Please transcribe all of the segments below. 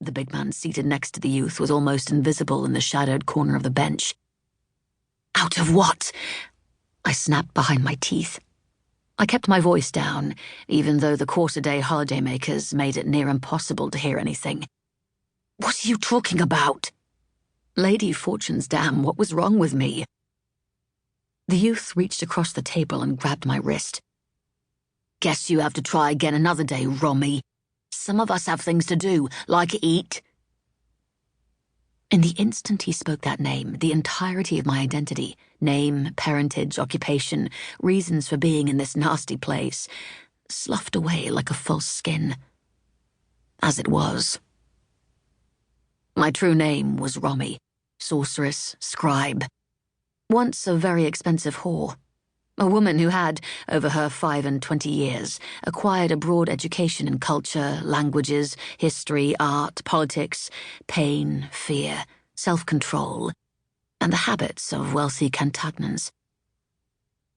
The big man seated next to the youth was almost invisible in the shadowed corner of the bench. "Out of what?" I snapped behind my teeth. I kept my voice down, even though the quarter-day holidaymakers made it near impossible to hear anything. "What are you talking about?" "Lady Fortune's dam, what was wrong with me?" The youth reached across the table and grabbed my wrist. "Guess you have to try again another day, Romy. Some of us have things to do, like eat." In the instant he spoke that name, the entirety of my identity, name, parentage, occupation, reasons for being in this nasty place, sloughed away like a false skin. As it was. My true name was Romy, sorceress, scribe. Once a very expensive whore. A woman who had, over her 25 years, acquired a broad education in culture, languages, history, art, politics, pain, fear, self-control, and the habits of wealthy Cantagnans.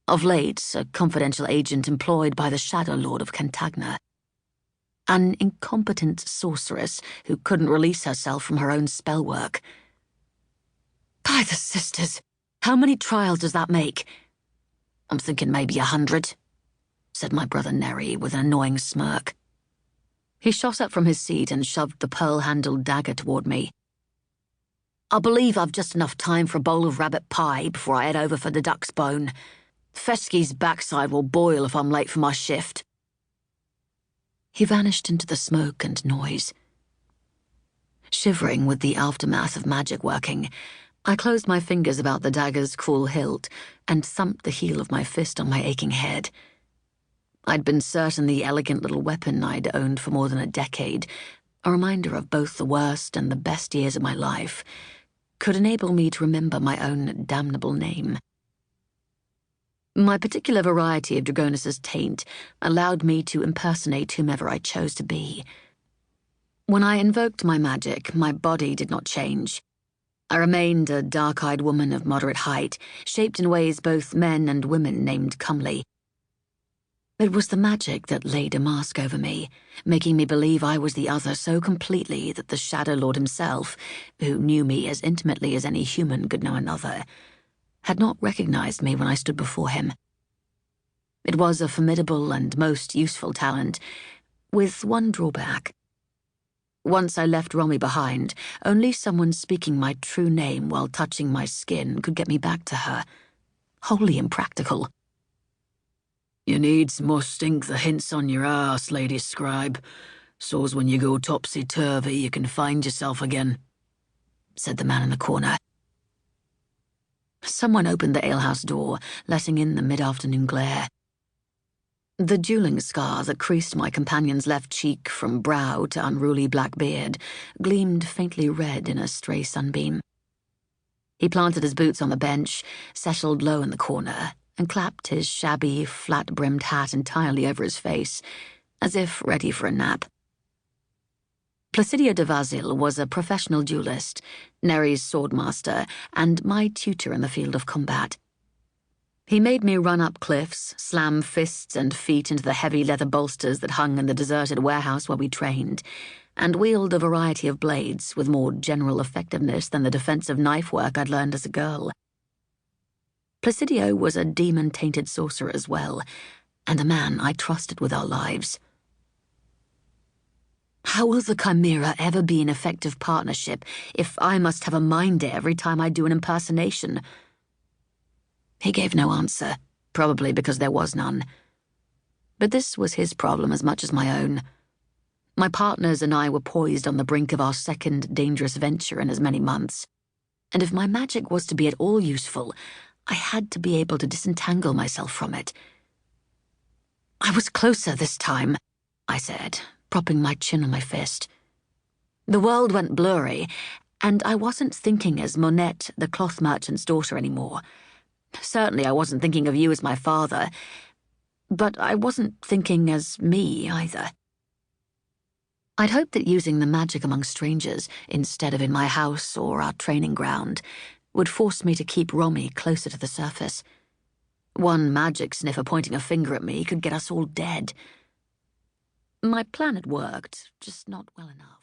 Of late, a confidential agent employed by the Shadow Lord of Cantagna. An incompetent sorceress who couldn't release herself from her own spellwork. By the sisters, how many trials does that make? "I'm thinking maybe 100, said my brother Neri with an annoying smirk. He shot up from his seat and shoved the pearl-handled dagger toward me. "I believe I've just enough time for a bowl of rabbit pie before I head over for the duck's bone. Fesky's backside will boil if I'm late for my shift." He vanished into the smoke and noise. Shivering with the aftermath of magic working, I closed my fingers about the dagger's cruel hilt and thumped the heel of my fist on my aching head. I'd been certain the elegant little weapon I'd owned for more than a decade, a reminder of both the worst and the best years of my life, could enable me to remember my own damnable name. My particular variety of Dragonus's taint allowed me to impersonate whomever I chose to be. When I invoked my magic, my body did not change. I remained a dark-eyed woman of moderate height, shaped in ways both men and women named comely. It was the magic that laid a mask over me, making me believe I was the other so completely that the Shadow Lord himself, who knew me as intimately as any human could know another, had not recognized me when I stood before him. It was a formidable and most useful talent, with one drawback. Once I left Romy behind, only someone speaking my true name while touching my skin could get me back to her. Wholly impractical. "You needs must ink the hints on your arse, Lady Scribe, so's when you go topsy-turvy you can find yourself again," said the man in the corner. Someone opened the alehouse door, letting in the mid-afternoon glare. The dueling scar that creased my companion's left cheek from brow to unruly black beard gleamed faintly red in a stray sunbeam. He planted his boots on the bench, settled low in the corner, and clapped his shabby, flat-brimmed hat entirely over his face, as if ready for a nap. Placidia de Vasil was a professional duelist, Neri's swordmaster, and my tutor in the field of combat. He made me run up cliffs, slam fists and feet into the heavy leather bolsters that hung in the deserted warehouse where we trained, and wield a variety of blades with more general effectiveness than the defensive knife work I'd learned as a girl. Placidio was a demon-tainted sorcerer as well, and a man I trusted with our lives. How will the Chimera ever be an effective partnership if I must have a mind every time I do an impersonation? He gave no answer, probably because there was none. But this was his problem as much as my own. My partners and I were poised on the brink of our second dangerous venture in as many months, and if my magic was to be at all useful, I had to be able to disentangle myself from it. "I was closer this time," I said, propping my chin on my fist. The world went blurry, and I wasn't thinking as Monette, the cloth merchant's daughter, anymore. Certainly I wasn't thinking of you as my father, but I wasn't thinking as me either. I'd hoped that using the magic among strangers, instead of in my house or our training ground, would force me to keep Romy closer to the surface. One magic sniffer pointing a finger at me could get us all dead. My plan had worked, just not well enough.